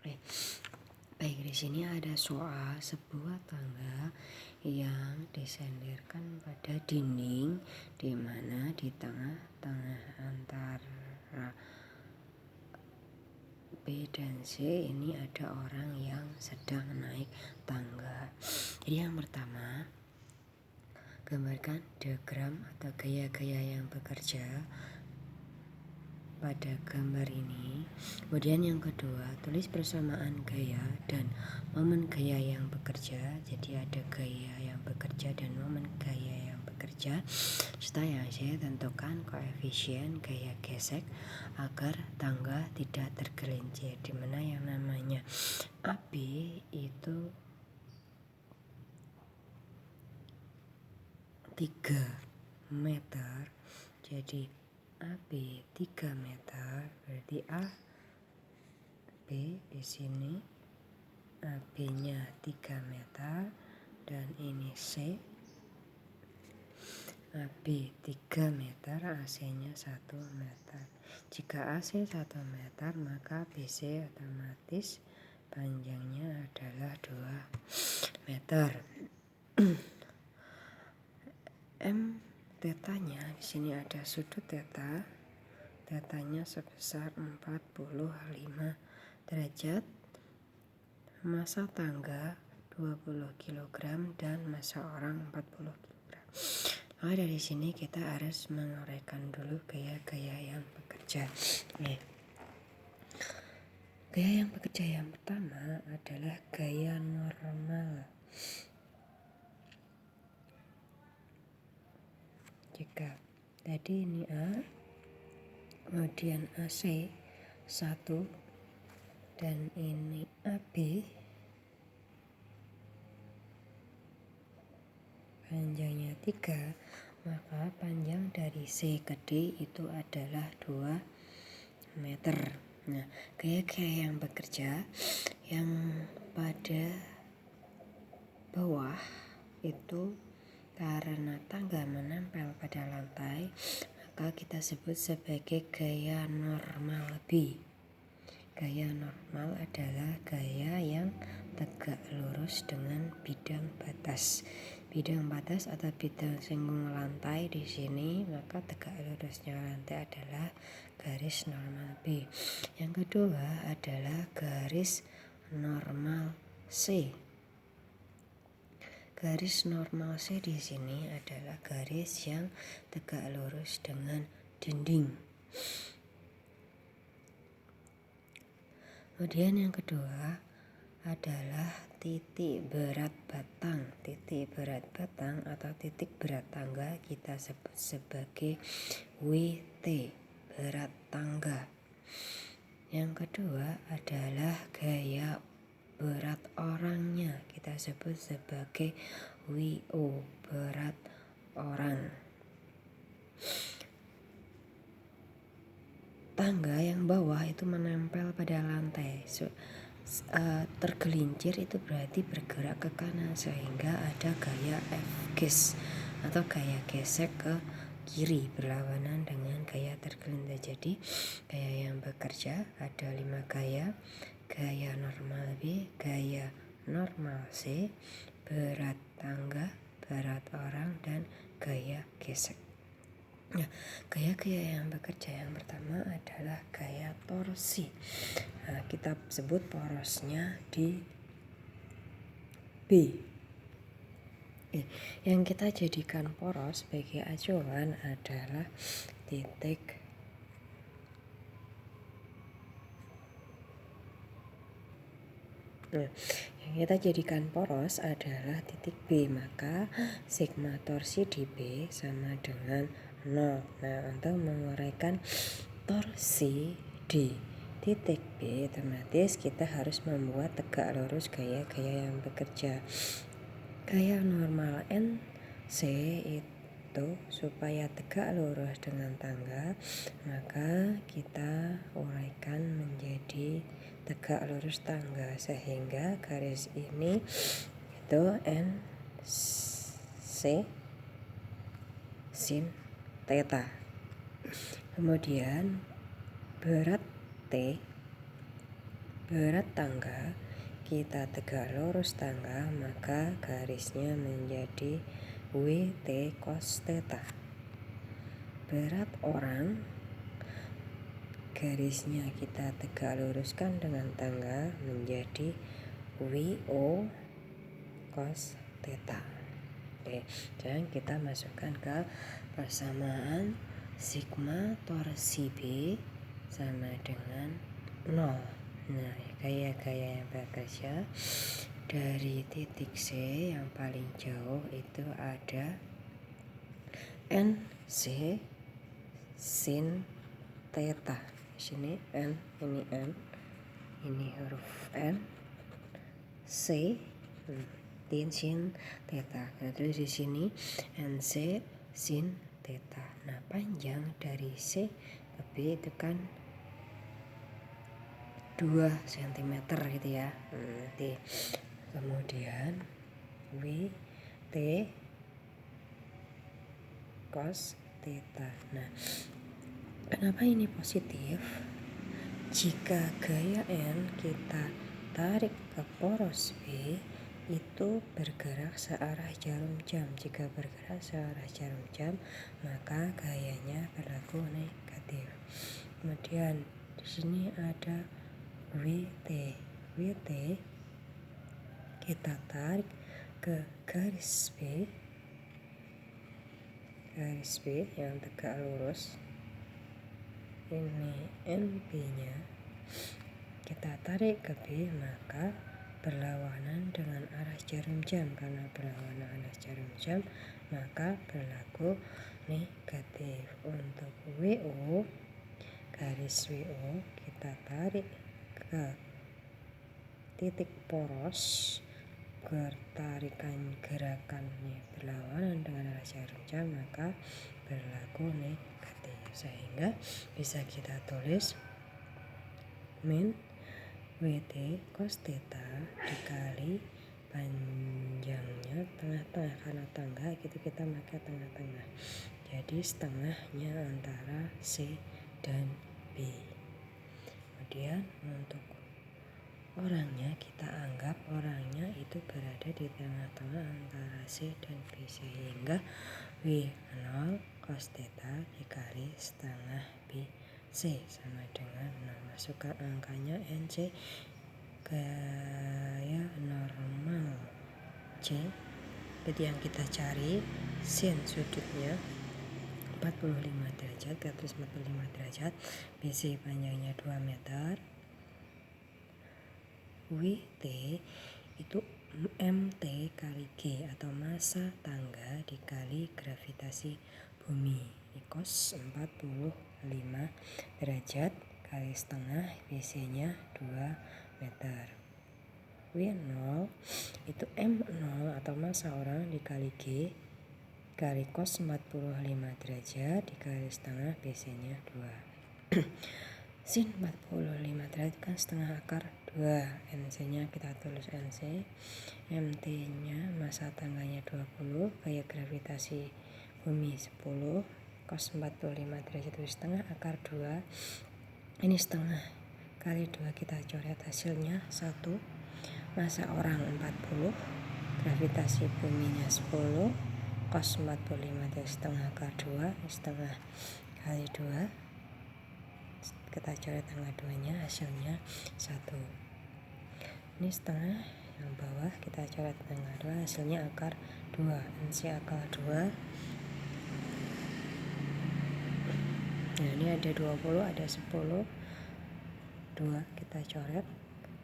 Baik, di sini ada soal sebuah tangga yang disenderkan pada dinding, di mana di tengah-tengah antara B dan C ini ada orang yang sedang naik tangga. Jadi yang pertama, gambarkan diagram atau gaya-gaya yang bekerja pada gambar ini. Kemudian yang kedua, tulis persamaan gaya dan momen gaya yang bekerja. Jadi ada gaya yang bekerja dan momen gaya yang bekerja. Setelah yang saya tentukan koefisien gaya gesek agar tangga tidak tergelincir, di mana yang namanya AB itu 3 meter. Jadi AB 3 meter, berarti A B di sini AB-nya 3 meter dan ini C AB 3 meter, AC-nya 1 meter. Jika AC 1 meter, maka BC otomatis panjangnya adalah 2 meter. M tetanya di sini ada sudut teta. Tetanya sebesar 45 derajat. Massa tangga 20 kg dan massa orang 40 kg. Nah, dari sini kita harus menguraikan dulu gaya-gaya yang bekerja. Gaya yang bekerja yang pertama adalah gaya normal. Jika tadi ini A, kemudian AC 1 dan ini AB, panjangnya 3, maka panjang dari C ke D itu adalah 2 meter. Nah, gaya-gaya yang bekerja yang pada bawah itu karena tangga menempel pada lantai, maka kita sebut sebagai gaya normal B. Gaya normal adalah gaya yang tegak lurus dengan bidang batas. Bidang batas atau bidang singgung lantai di sini, maka tegak lurusnya lantai adalah garis normal B. Yang kedua adalah garis normal C. Garis normal C di sini adalah garis yang tegak lurus dengan dinding. Kemudian yang kedua adalah titik berat batang. Titik berat batang atau titik berat tangga kita sebut sebagai WT, berat tangga. Yang kedua adalah gaya berat orangnya, kita sebut sebagai WO, berat orang. Tangga yang bawah itu menempel pada lantai. Tergelincir itu berarti bergerak ke kanan, sehingga ada gaya F-ges atau gaya gesek ke kiri berlawanan dengan gaya tergelincir. Jadi gaya yang bekerja ada 5 gaya. Gaya normal B, gaya normal C, berat tangga, berat orang, dan gaya gesek. Nah, gaya-gaya yang bekerja yang pertama adalah gaya torsi. Nah, kita sebut porosnya di B. Yang kita jadikan poros sebagai acuan adalah titik yang kita jadikan poros adalah titik B, maka sigma torsi di B sama dengan 0. Nah, untuk menguraikan torsi di titik B, otomatis kita harus membuat tegak lurus gaya-gaya yang bekerja. Gaya normal NC itu supaya tegak lurus dengan tangga, maka kita uraikan menjadi tegak lurus tangga, sehingga garis ini itu NC sin theta. Kemudian berat T berat tangga, kita tegak lurus tangga, maka garisnya menjadi WT cos theta. Berat orang, garisnya kita tegak luruskan dengan tangga menjadi WO cos theta. Oke, dan kita masukkan ke persamaan sigma torsi B sama dengan 0. Nah, gaya-gaya yang bekerja dari titik C yang paling jauh itu ada NC sin theta. Di sini N, ini N, ini huruf N, C sin theta. Nah, terus di sini NC sin theta. Nah, panjang dari C ke B itu kan 2 cm gitu ya. Nanti kemudian WT cos theta. Nah, kenapa ini positif? Jika gaya N kita tarik ke poros B, itu bergerak searah jarum jam. Jika bergerak searah jarum jam, maka gayanya berlaku negatif. Kemudian di sini ada WT. WT kita tarik ke garis B. Garis B yang tegak lurus. Ini NP-nya. Kita tarik ke B, maka berlawanan dengan arah jarum jam. Karena berlawanan arah jarum jam, maka berlaku negatif. Untuk WO, garis WO kita tarik ke titik poros, gerakannya berlawanan dengan arah jarum jam, maka berlaku negatif. Sehingga bisa kita tulis min WT cos theta dikali panjangnya tengah-tengah, karena tangga gitu kita pakai tengah-tengah, jadi setengahnya antara C dan B. Kemudian untuk orangnya, kita anggap orangnya itu berada di tengah-tengah antara C dan B, sehingga W0 cos theta dikali setengah BC sama dengan 0. Masukkan angkanya NC, gaya normal C itu yang kita cari. Sin sudutnya 45 derajat, garis 45 derajat. BC panjangnya 2 meter. WT itu MT kali G atau massa tangga dikali gravitasi bumi. Cos 45 derajat kali setengah, BC-nya 2 meter. W0 itu M0 atau massa orang dikali G kali cos 45 derajat dikali setengah, BC-nya 2. Sin 45 derajat kan setengah akar 2. NC-nya kita tulis NC. MT-nya massa tangganya 20, gaya gravitasi bumi 10. Cos 45 derajat itu setengah akar 2. Ini setengah kali 2 kita coret, hasilnya 1. Massa orang 40, gravitasi buminya 10. Cos 45 dari setengah akar 2, setengah kali 2. Kita coret tanggal 2-nya, hasilnya 1. Ini setengah yang bawah, kita coret tanggal 2, hasilnya akar 2. NC akar 2. Nah, ini ada 20, ada 10. 2 kita coret,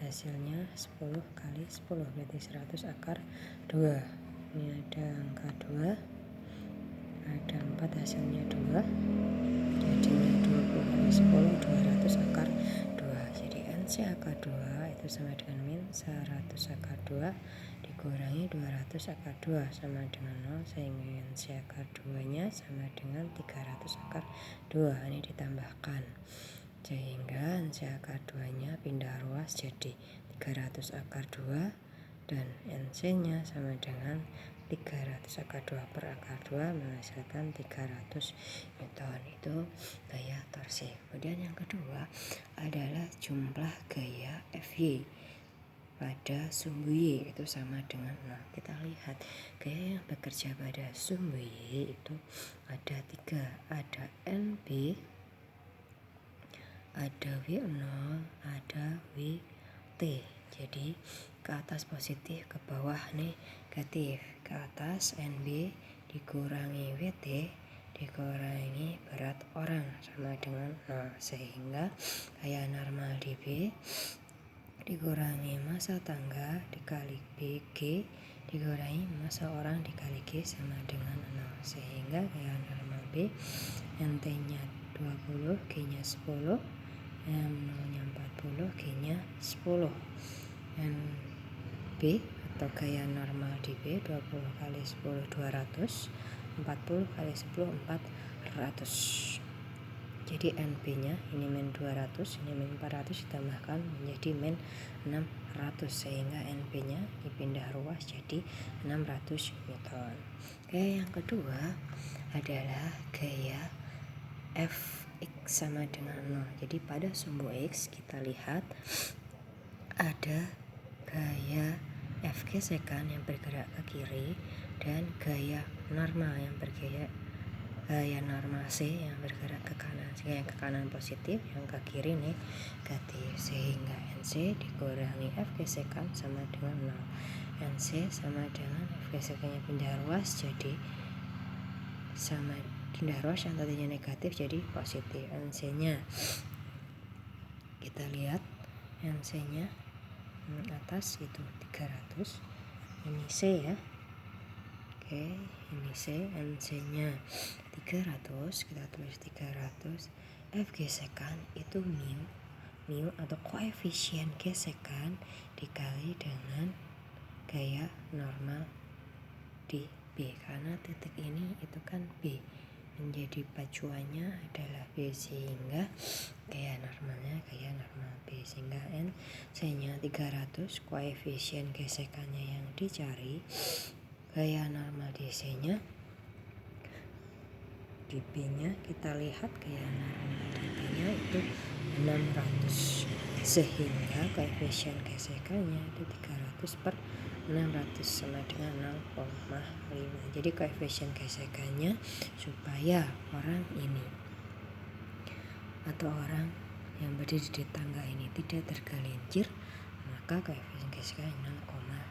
hasilnya 10 kali 10 berarti 100 akar 2. Ini ada angka 2, ada 4, hasilnya 2. Jadinya 20 kali 10, 200 akar 2. Jadi NC akar 2 itu sama dengan min 100 akar 2 dikurangi 200 akar 2 sama dengan 0, sehingga NC akar 2 nya sama dengan 300 akar 2. Ini ditambahkan sehingga NC akar 2 nya pindah ruas jadi 300 akar 2 dan NC nya sama dengan 300 akar 2 per akar 2 menghasilkan 300 Newton. Itu gaya torsi. Kemudian yang kedua adalah jumlah gaya Fy pada sumbu Y itu sama dengan 0. Kita lihat gaya yang bekerja pada sumbu Y itu ada 3, ada NB, ada W0, ada WT. Jadi ke atas positif, ke bawah negatif. Ke atas NB dikurangi WT dikurangi berat orang sama dengan 0, sehingga gaya normal dB dikurangi massa tangga dikali BG dikurangi massa orang dikali G sama dengan 0, sehingga gaya normal B NT nya 20, G nya 10, M0 nya 40, G nya 10. NB atau gaya normal dB 20 kali 10 200, 40 kali 10 400. Jadi NB nya ini min 200, ini min 400 ditambahkan menjadi min 600, sehingga NB nya dipindah ruas jadi 600 Newton. Gaya yang kedua adalah gaya Fx sama dengan 0. Jadi pada sumbu X kita lihat ada gaya F gesekan yang bergerak ke kiri dan gaya normal yang gaya normal C yang bergerak ke kanan. Sehingga yang ke kanan positif, yang ke kiri negatif, sehingga NC dikurangi F gesekan sama dengan 0. NC sama dengan F gesekannya pindah ruas jadi sama pindah ruas yang tadinya negatif jadi positif. NC nya kita lihat NC nya atas itu 300, ini C ya. Oke, ini C, NC nya 300, kita tulis 300. F gesekan itu mu atau koefisien gesekan dikali dengan gaya normal di B, karena titik ini itu kan B, menjadi pacuannya adalah B, sehingga gaya normalnya gaya normal B, sehingga NC nya 300, koefisien gesekannya yang dicari, gaya normal DC nya di B nya kita lihat gaya normal di B nya itu 600, sehingga koefisien gesekannya itu 300 per 600 sama dengan 0,5. Jadi koefisien gesekannya supaya orang ini atau orang yang berdiri di tangga ini tidak tergelincir, maka koefisien gesekannya 0,5.